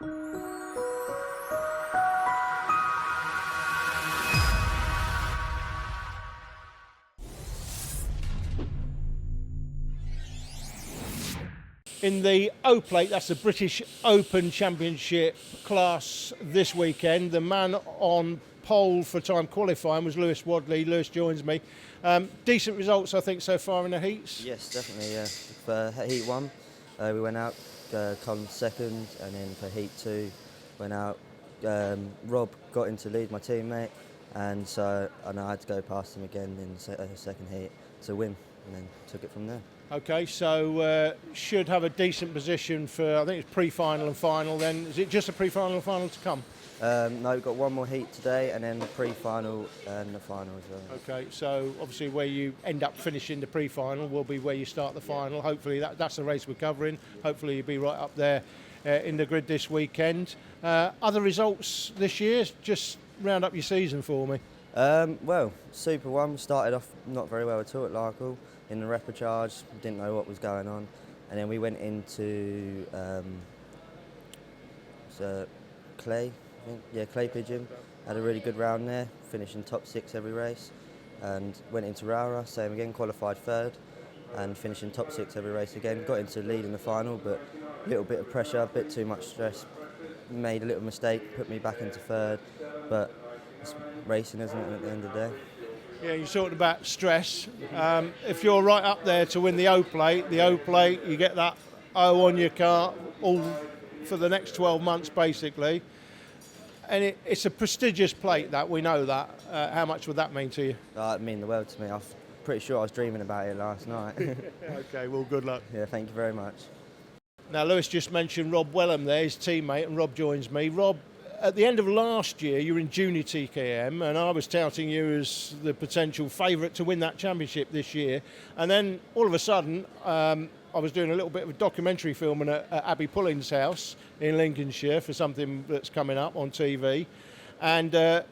In the O Plate, that's the British Open Championship class this weekend. The man on pole for time qualifying was Lewis Wadley. Lewis joins me. Decent results, I think, so far in the heats? Yes, definitely, yeah. For Heat 1, we went out, Colin second, and then for Heat 2, went out. Rob got into lead, my teammate, and so I had to go past him again in the second heat to win, and then took it from there. Okay, so should have a decent position for, I think it's pre-final and final then. Is it just a pre-final and final to come? No, we've got one more heat today and then the pre-final and the final as well. Okay, so obviously where you end up finishing the pre-final will be where you start the final. Hopefully that's the race we're covering. Hopefully you'll be right up there in the grid this weekend. Other results this year, just round up your season for me. Well, Super 1 started off not very well at all at Larkhill. In the repechage, didn't know what was going on. And then we went into Clay, I think. Yeah, Clay Pigeon. Had a really good round there, finishing top 6 every race. And went into Rowra, same again, qualified third. And finishing top 6 every race again. Got into lead in the final, but a little bit of pressure, a bit too much stress. Made a little mistake, put me back into third. But it's racing, isn't it, at the end of the day? Yeah, you're talking about stress. If you're right up there to win the O Plate, you get that O on your car all for the next 12 months basically. And it's a prestigious plate, that we know that. How much would that mean to you? It mean the world to me. I'm pretty sure I was dreaming about it last night. Okay, well, good luck. Yeah, thank you very much. Now, Lewis just mentioned Rob Wellham there, his teammate, and Rob joins me. Rob, at the end of last year, you were in junior TKM, and I was touting you as the potential favourite to win that championship this year. And then, all of a sudden, I was doing a little bit of a documentary filming at Abby Pulling's house in Lincolnshire for something that's coming up on TV. And a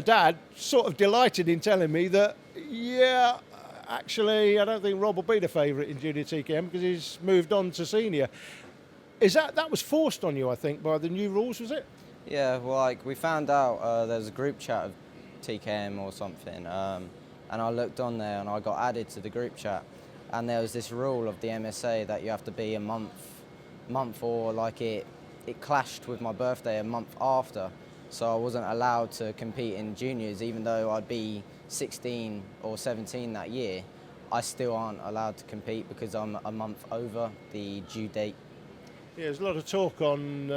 dad sort of delighted in telling me that, yeah, actually, I don't think Rob will be the favourite in junior TKM because he's moved on to senior. Is that was forced on you, I think, by the new rules, was it? Yeah, well, like we found out there's a group chat of TKM or something, and I looked on there and I got added to the group chat, and there was this rule of the MSA that you have to be a month or like it clashed with my birthday a month after, so I wasn't allowed to compete in juniors even though I'd be 16 or 17 that year. I still aren't allowed to compete because I'm a month over the due date. Yeah, there's a lot of talk on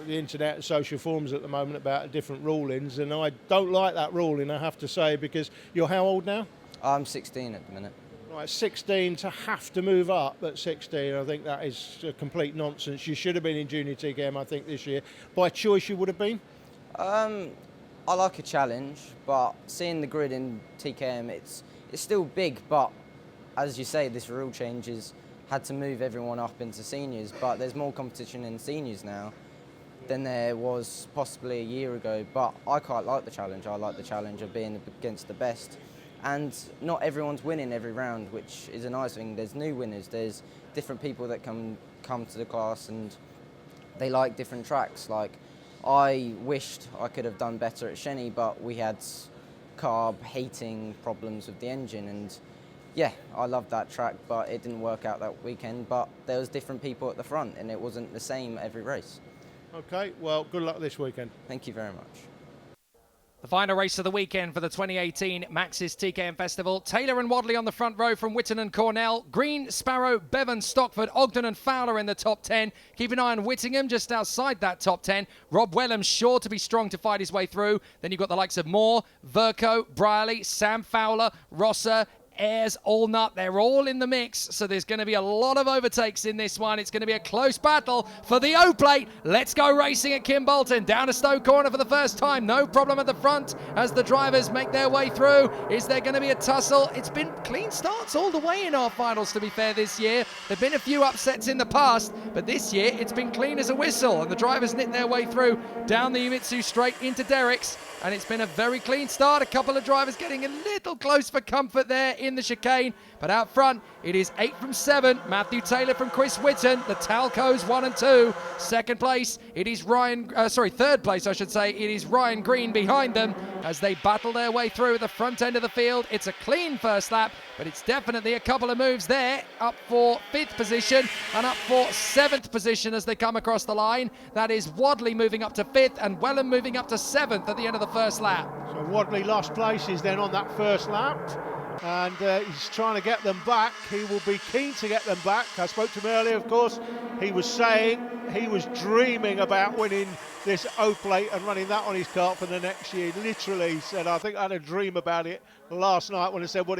the internet and social forums at the moment about different rulings, and I don't like that ruling, I have to say, because you're how old now? I'm 16 at the minute. Right, 16 to have to move up at 16, I think that is a complete nonsense. You should have been in junior TKM, I think, this year. By choice you would have been? I like a challenge, but seeing the grid in TKM, it's still big, but as you say, this rule changes had to move everyone up into seniors, but there's more competition in seniors now than there was possibly a year ago. But I quite like the challenge. I like the challenge of being against the best. And not everyone's winning every round, which is a nice thing. There's new winners. There's different people that come to the class and they like different tracks. Like, I wished I could have done better at Shenny, but we had carb heating problems with the engine, and yeah, I loved that track, but it didn't work out that weekend. But there was different people at the front, and it wasn't the same every race. Okay, well, good luck this weekend. Thank you very much. The final race of the weekend for the 2018 Maxis TKM Festival. Taylor and Wadley on the front row from Witton and Cornell. Green, Sparrow, Bevan, Stockford, Ogden and Fowler in the top 10. Keep an eye on Whittingham just outside that top 10. Rob Wellham sure to be strong to fight his way through. Then you've got the likes of Moore, Verco, Brierley, Sam Fowler, Rosser, Ayres, Allnut, they're all in the mix, so there's going to be a lot of overtakes in this one. It's going to be a close battle for the O Plate. Let's go racing at Kimbolton. Down to Stowe Corner for the first time. No problem at the front as the drivers make their way through. Is there going to be a tussle? It's been clean starts all the way in our finals, to be fair, this year. There have been a few upsets in the past, but this year it's been clean as a whistle, and the drivers knit their way through down the Umitsu straight into Derrick's, and it's been a very clean start. A couple of drivers getting a little close for comfort there in in the chicane. But out front, it is 8 from 7. Matthew Taylor from Chris Whitten. The Talcos 1 and 2. Second place, it is third place, I should say. It is Ryan Green behind them as they battle their way through the front end of the field. It's a clean first lap, but it's definitely a couple of moves there. Up for 5th position and up for 7th position as they come across the line. That is Wadley moving up to 5th and Wellham moving up to 7th at the end of the first lap. So Wadley lost places then on that first lap, and he's trying to get them back. He will be keen to get them back. I spoke to him earlier, of course. He was saying he was dreaming about winning this O plate and running that on his kart for the next year. Literally said, I think I had a dream about it last night when I said what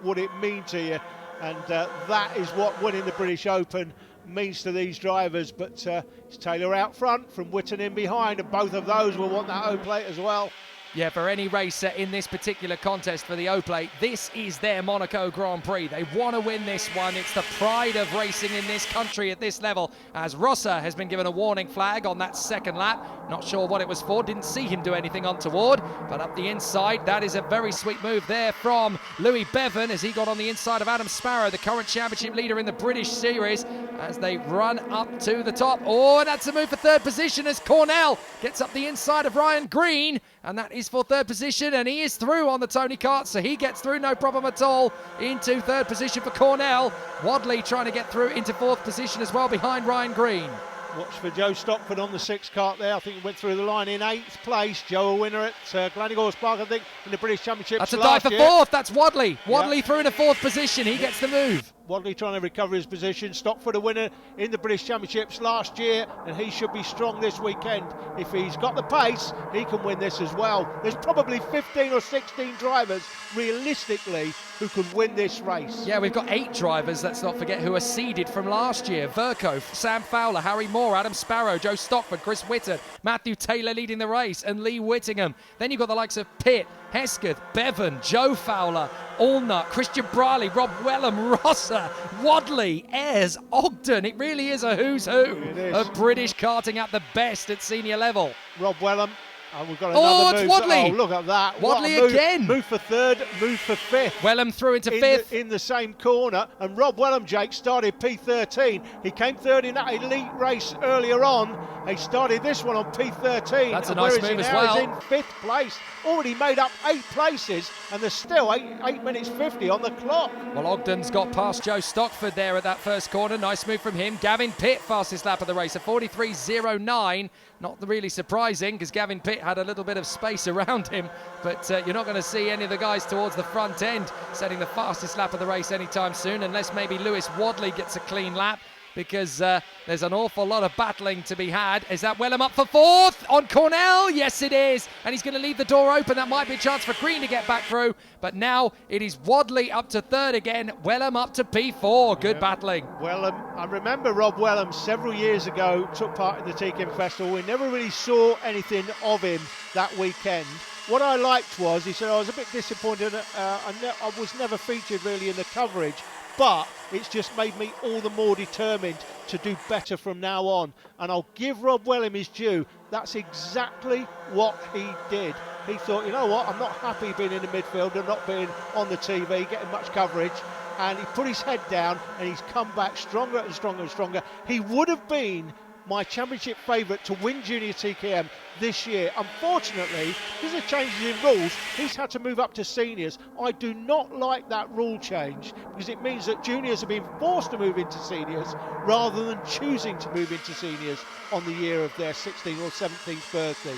would it mean to you, and that is what winning the British Open means to these drivers. But it's Taylor out front from Whitten in behind, and both of those will want that O plate as well. Yeah, for any racer in this particular contest for the O-Plate, this is their Monaco Grand Prix. They want to win this one. It's the pride of racing in this country at this level, as Rosser has been given a warning flag on that second lap. Not sure what it was for, didn't see him do anything untoward, but up the inside, that is a very sweet move there from Louis Bevan as he got on the inside of Adam Sparrow, the current championship leader in the British Series, as they run up to the top. Oh, and that's a move for 3rd position as Cornell gets up the inside of Ryan Green, and that is for 3rd position, and he is through on the Tony Kart, so he gets through no problem at all into 3rd position for Cornell. Wadley trying to get through into 4th position as well behind Ryan Green. Watch for Joe Stockford on the 6th kart there. I think he went through the line in 8th place. Joe, a winner at Gleneagles Park, I think, in the British Championship. That's a dive for 4th. That's Wadley. Wadley through into 4th position. He gets the move. Wadley trying to recover his position. Stockford a winner in the British Championships last year, and he should be strong this weekend. If he's got the pace, he can win this as well. There's probably 15 or 16 drivers, realistically, who could win this race. Yeah, we've got 8 drivers, let's not forget, who are seeded from last year. Verco, Sam Fowler, Harry Moore, Adam Sparrow, Joe Stockford, Chris Whitten, Matthew Taylor leading the race, and Lee Whittingham. Then you've got the likes of Pitt, Hesketh, Bevan, Joe Fowler, Allnut, Christian Briley, Rob Wellham, Rosser, Wadley, Ayres, Ogden. It really is a who's who of British karting at the best at senior level. Rob Wellham. And we've got another move. Wadley. Oh, look at that. Wadley move. again. Move for 3rd, move for 5th. Wellham through into 5th. In the same corner. And Rob Wellham, Jake, started P13. He came 3rd in that elite race earlier on. He started this one on P13. That's a nice move as well. He's in 5th place. Already made up 8 places. And there's still 8 minutes 50 on the clock. Well, Ogden's got past Joe Stockford there at that first corner. Nice move from him. Gavin Pitt, fastest lap of the race, a 43.09. Not really surprising because Gavin Pitt had a little bit of space around him, but you're not going to see any of the guys towards the front end setting the fastest lap of the race anytime soon, unless maybe Lewis Wadley gets a clean lap, because there's an awful lot of battling to be had. Is that Wellham up for 4th on Cornell? Yes, it is. And he's going to leave the door open. That might be a chance for Green to get back through. But now it is Wadley up to 3rd again. Wellham up to P4. Good battling. Wellham, I remember Rob Wellham several years ago took part in the TKM Festival. We never really saw anything of him that weekend. What I liked was, he said, I was a bit disappointed. I was never featured really in the coverage. But it's just made me all the more determined to do better from now on. And I'll give Rob Wellham his due. That's exactly what he did. He thought, you know what, I'm not happy being in the midfield and not being on the TV, getting much coverage. And he put his head down and he's come back stronger and stronger and stronger. He would have been my championship favourite to win Junior TKM this year. Unfortunately, because of changes in rules, he's had to move up to seniors. I do not like that rule change because it means that juniors are being forced to move into seniors rather than choosing to move into seniors on the year of their 16th or 17th birthday.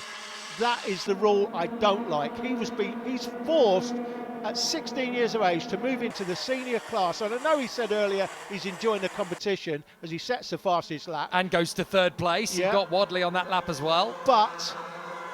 That is the rule I don't like. He's forced at 16 years of age to move into the senior class. And I know he said earlier he's enjoying the competition as he sets the fastest lap. And goes to 3rd place. Yeah. You've got Wadley on that lap as well. But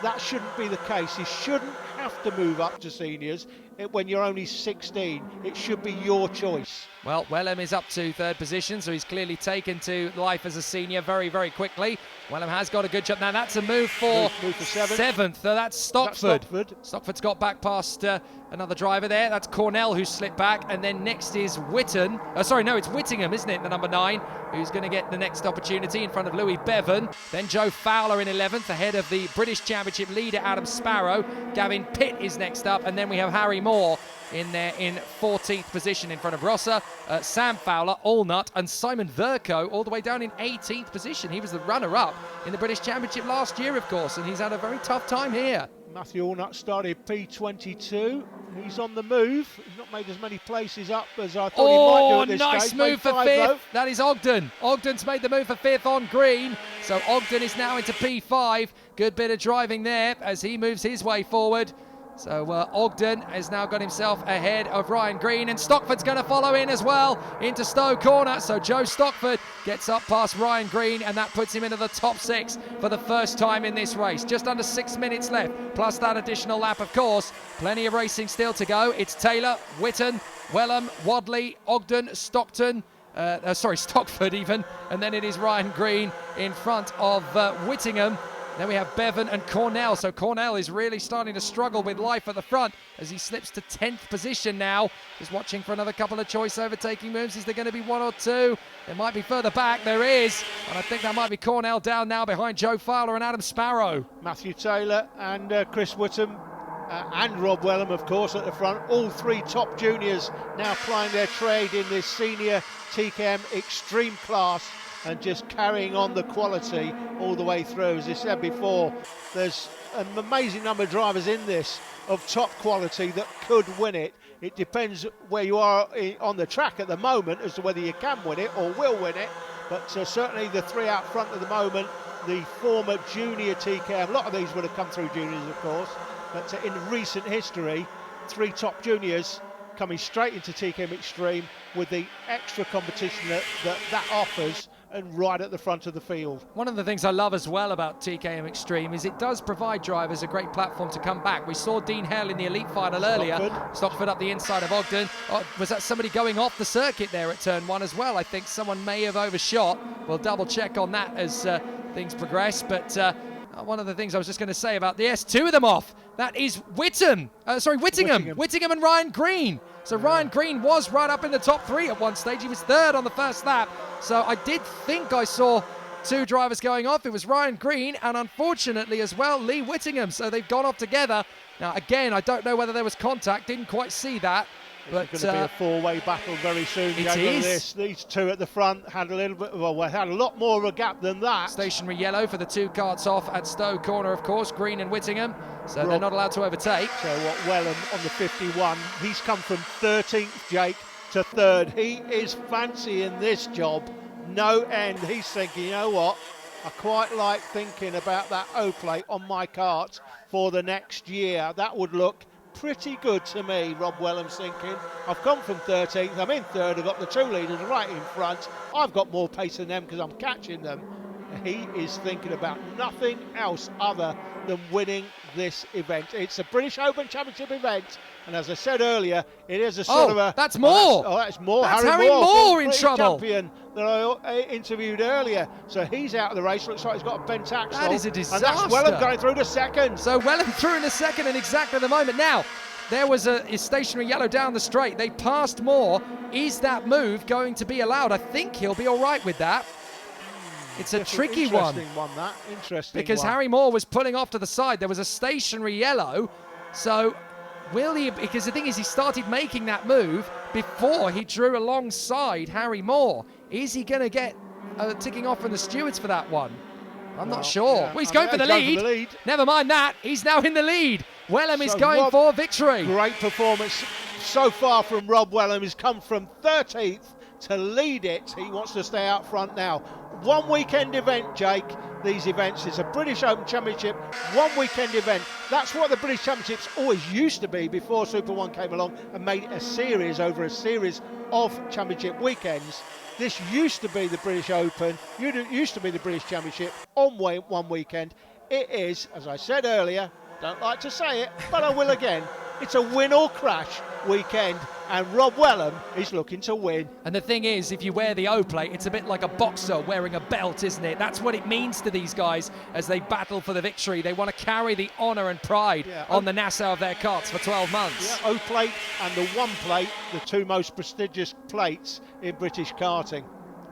that shouldn't be the case. He shouldn't have to move up to seniors when you're only 16. It should be your choice. Well, Wellham is up to 3rd position, so he's clearly taken to life as a senior very, very quickly. Wellham has got a good shot. Now that's a move for 7th. That's Stockford. Stockford's got back past another driver there. That's Cornell who's slipped back. And then next is Whitten. It's Whittingham, isn't it? The number 9, who's going to get the next opportunity in front of Louis Bevan. Then Joe Fowler in 11th, ahead of the British Championship leader Adam Sparrow. Gavin Pitt is next up. And then we have Harry Moore in there in 14th position in front of Rosser, Sam Fowler, Allnut, and Simon Verco all the way down in 18th position. He was the runner-up in the British Championship last year, of course, and he's had a very tough time here. Matthew Allnut started P22. He's on the move. He's not made as many places up as I thought he might do at this nice stage. move for P5 fifth. though. That is Ogden. Ogden's made the move for fifth on green. So Ogden is now into P5. Good bit of driving there as he moves his way forward. So Ogden has now got himself ahead of Ryan Green, and Stockford's going to follow in as well into Stowe Corner. So Joe Stockford gets up past Ryan Green, and that puts him into the top 6 for the first time in this race. Just under 6 minutes left, plus that additional lap, of course. Plenty of racing still to go. It's Taylor, Witten, Wellham, Wadley, Ogden, Stockton, Stockford even, and then it is Ryan Green in front of Whittingham. Then we have Bevan and Cornell. So Cornell is really starting to struggle with life at the front as he slips to 10th position now. Just watching for another couple of choice overtaking moves. Is there going to be one or two? There might be further back. There is. And I think that might be Cornell down now behind Joe Fowler and Adam Sparrow. Matthew Taylor and Chris Whittam and Rob Wellham, of course, at the front. All three top juniors now plying their trade in this senior TKM Extreme class, and just carrying on the quality all the way through. As I said before, there's an amazing number of drivers in this of top quality that could win it. It depends where you are on the track at the moment as to whether you can win it or will win it. But certainly the three out front at the moment, the former junior TKM, a lot of these would have come through juniors, of course, but in recent history, three top juniors coming straight into TKM Extreme with the extra competition that offers, and right at the front of the field. One of the things I love as well about TKM Extreme is it does provide drivers a great platform to come back. We saw Dean Hell in the elite final earlier. Stockford up the inside of Ogden. Was that somebody going off the circuit there at turn 1 as well? I think someone may have overshot. We'll double check on that as things progress. But one of the things I was just going to say about the S2 of them off, that is Whittingham and Ryan Green. So Ryan Green was right up in the top 3 at one stage. He was third on the first lap. So I did think I saw two drivers going off. It was Ryan Green and unfortunately as well Lee Whittingham. So they've gone off together. Now again, I don't know whether there was contact. Didn't quite see that. But it's going to be a four-way battle very soon. It is. These two at the front had a little bit, had a lot more of a gap than that. Stationary yellow for the two carts off at Stowe Corner, of course, Green and Whittingham. So they're not allowed to overtake. So what, Wellham on the 51, he's come from 13th, Jake, to 3rd. He is fancying this job, no end. He's thinking, you know what, I quite like thinking about that O-plate on my kart for the next year. That would look pretty good to me, Rob Wellham's thinking. I've come from 13th, I'm in 3rd, I've got the two leaders right in front. I've got more pace than them because I'm catching them. He is thinking about nothing else other than winning this event. It's a British Open Championship event, and as I said earlier, it is a sort of a... That's Moore! That's Moore. That's Harry Moore in trouble. Champion that I interviewed earlier. So he's out of the race. Looks like he's got a bent axle. That is a disaster. And that's Wellham going through to 2nd. So Wellham through in the 2nd and exactly the moment. Now, there was a stationary yellow down the straight. They passed Moore. Is that move going to be allowed? I think he'll be all right with that. It's a tricky one. Interesting because one. Harry Moore was pulling off to the side. There was a stationary yellow. So will he, because the thing is he started making that move before he drew alongside Harry Moore. Is he going to get ticking off from the stewards for that one? I'm not sure. Yeah. Well, he's going for the lead. Never mind that. He's now in the lead. Wellham is going for victory. Great performance so far from Rob Wellham. He's come from 13th to lead it. He wants to stay out front now. One weekend event, Jake. These events, it's a British Open Championship, one weekend event. That's what the British Championships always used to be before Super 1 came along and made it a series over a series of championship weekends. This used to be the British Open, used to be the British Championship on one weekend. It is, as I said earlier, don't like to say it, but I will again, it's a win or crash weekend, and Rob Wellham is looking to win. And the thing is, if you wear the O-plate, it's a bit like a boxer wearing a belt, isn't it? That's what it means to these guys as they battle for the victory. They want to carry the honour and pride on the Nassau of their karts for 12 months. Yeah, O-plate and the one plate, the two most prestigious plates in British karting.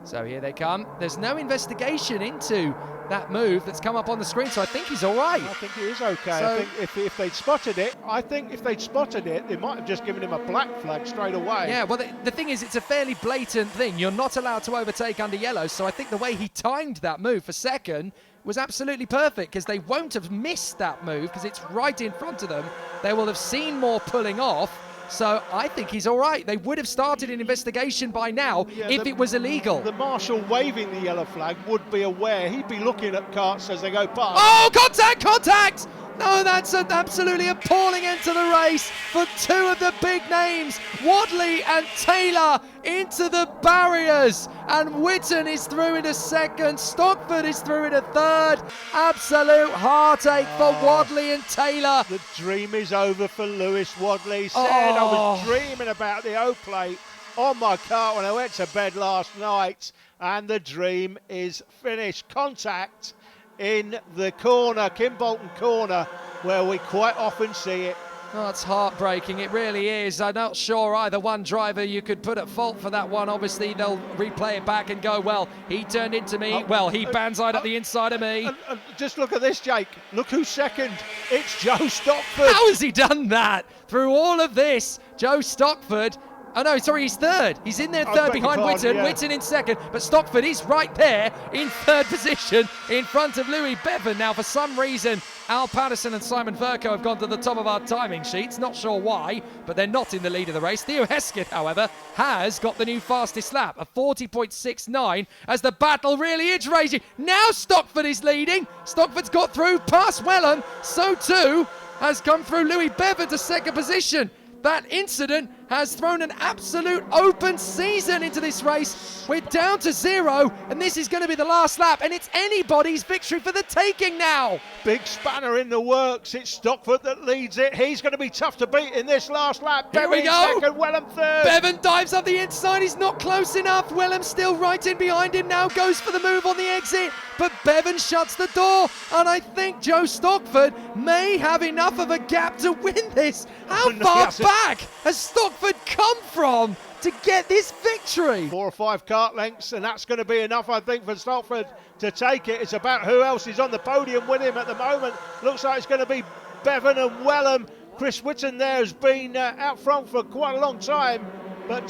So here they come. There's no investigation into that move that's come up on the screen, so I think he's all right. I think he is okay. So- I think if they'd spotted it, they might have just given him a black flag straight away. Yeah, well, the thing is, it's a fairly blatant thing. You're not allowed to overtake under yellow, so I think the way he timed that move for second was absolutely perfect, because they won't have missed that move because it's right in front of them. They will have seen more pulling off. So I think he's all right. They would have started an investigation by now if it was illegal. The marshal waving the yellow flag would be aware. He'd be looking at carts as they go past. Oh, contact! No, that's an absolutely appalling end to the race for two of the big names. Wadley and Taylor into the barriers. And Witten is through in a second. Stockford is through in a third. Absolute heartache for Wadley and Taylor. The dream is over for Lewis Wadley. He said, I was dreaming about the O-plate on my cart when I went to bed last night. And the dream is finished. Contact in the corner, Kimbolton corner, where we quite often see it. Oh, it's heartbreaking, it really is. I'm not sure either one driver you could put at fault for that one. Obviously, they'll replay it back and go, well, he turned into me. Well, he banzaied at the inside of me. And just look at this, Jake. Look who's second. It's Joe Stockford. How has he done that? Through all of this, Joe Stockford. Oh no, sorry, he's third. He's in there third behind Witten. Yeah. Witten in second, but Stockford is right there in third position in front of Louis Bevan. Now, for some reason, Al Patterson and Simon Verco have gone to the top of our timing sheets. Not sure why, but they're not in the lead of the race. Theo Hesketh, however, has got the new fastest lap, a 40.69, as the battle really is raging. Now Stockford is leading. Stockford's got through past Wellham. So too has come through Louis Bevan to second position. That incident has thrown an absolute open season into this race. We're down to 0, and this is going to be the last lap, and it's anybody's victory for the taking now. Big spanner in the works. It's Stockford that leads it. He's going to be tough to beat in this last lap. Here we go. Second, Wellham third. Bevan dives up the inside. He's not close enough. Wellham still right in behind him now. Goes for the move on the exit, but Bevan shuts the door, and I think Joe Stockford may have enough of a gap to win this. How far back has Stockford come from to get this victory? 4 or 5 cart lengths, and that's going to be enough, I think, for Stockford to take it. It's about who else is on the podium with him at the moment. Looks like it's going to be Bevan and Wellham. Chris Witten there has been out front for quite a long time, but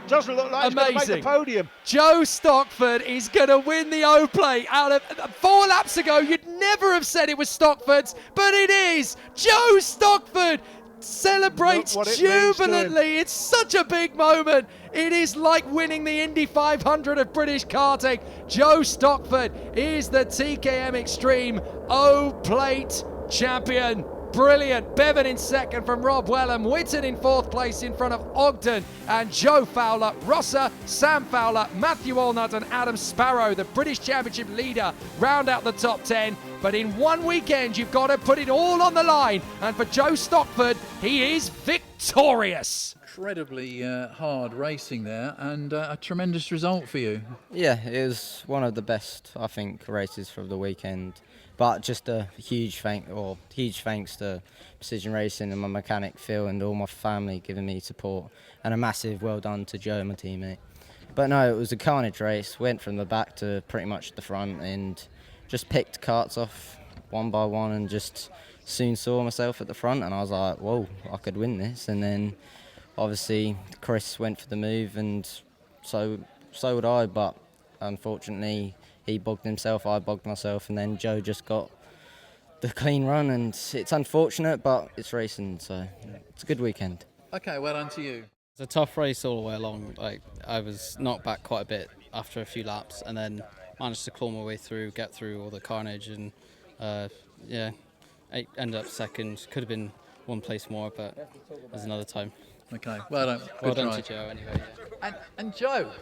doesn't look like he's going to make the podium. Joe Stockford is going to win the O-Plate. Out of 4 laps ago, you'd never have said it was Stockford's, but it is. Joe Stockford celebrates jubilantly. It's such a big moment. It is like winning the Indy 500 of British karting. Joe Stockford is the TKM Extreme O-Plate champion. Brilliant. Bevan in second from Rob Wellham. Witten in 4th place in front of Ogden and Joe Fowler. Rosser, Sam Fowler, Matthew Allnut and Adam Sparrow, the British Championship leader, round out the top 10. But in one weekend, you've got to put it all on the line. And for Joe Stockford, he is victorious. Incredibly hard racing there, and a tremendous result for you. Yeah, it was one of the best, I think, races from the weekend. But just a huge thanks to Precision Racing and my mechanic Phil and all my family giving me support, and a massive well done to Joe, my teammate. But no, it was a carnage race. Went from the back to pretty much the front and just picked carts off one by one, and just soon saw myself at the front, and I was like, whoa, I could win this. And then obviously Chris went for the move, and so would I, but unfortunately he bogged himself, I bogged myself, and then Joe just got the clean run, and it's unfortunate, but it's racing, so it's a good weekend. Okay, well done to you. It's a tough race all the way along. Like, I was knocked back quite a bit after a few laps, and then managed to claw my way through, get through all the carnage, and I ended up second. Could have been one place more, but there's another time. Okay, well done. Well done to Joe anyway. Yeah. And Joe,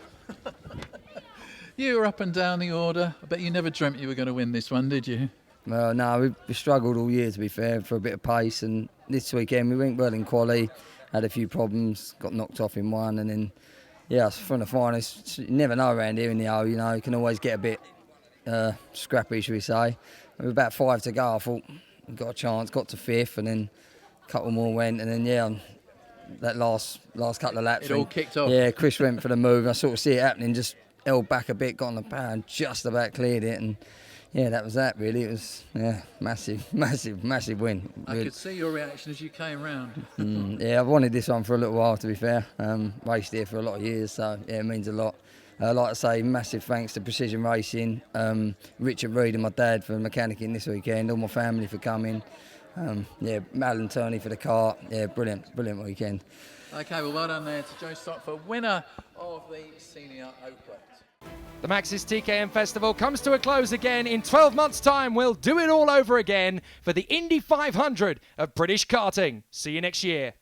you were up and down the order. I bet you never dreamt you were going to win this one, did you? No, we struggled all year, to be fair, for a bit of pace, and this weekend we went well in quali, had a few problems, got knocked off in one, and then, yeah, from the finals, you never know around here in the O, you know, you can always get a bit scrappy, should we say. With about 5 to go, I thought, got a chance, got to 5th, and then a couple more went, and then, yeah, that last couple of laps. It all kicked off. Yeah, Chris went for the move, I sort of see it happening, just held back a bit, got on the power and just about cleared it. And yeah, that was that really. It was massive win. I could see your reaction as you came round. Yeah, I've wanted this one for a little while, to be fair. Raced here for a lot of years, so yeah, it means a lot. Like I say, massive thanks to Precision Racing, Richard Reed and my dad for mechanicking this weekend, all my family for coming. Alan Turney for the car. Yeah, brilliant weekend. Okay, well done there to Joe Stockford, winner of the Senior Opel. The Max's TKM Festival comes to a close again. In 12 months' time, we'll do it all over again for the Indy 500 of British karting. See you next year.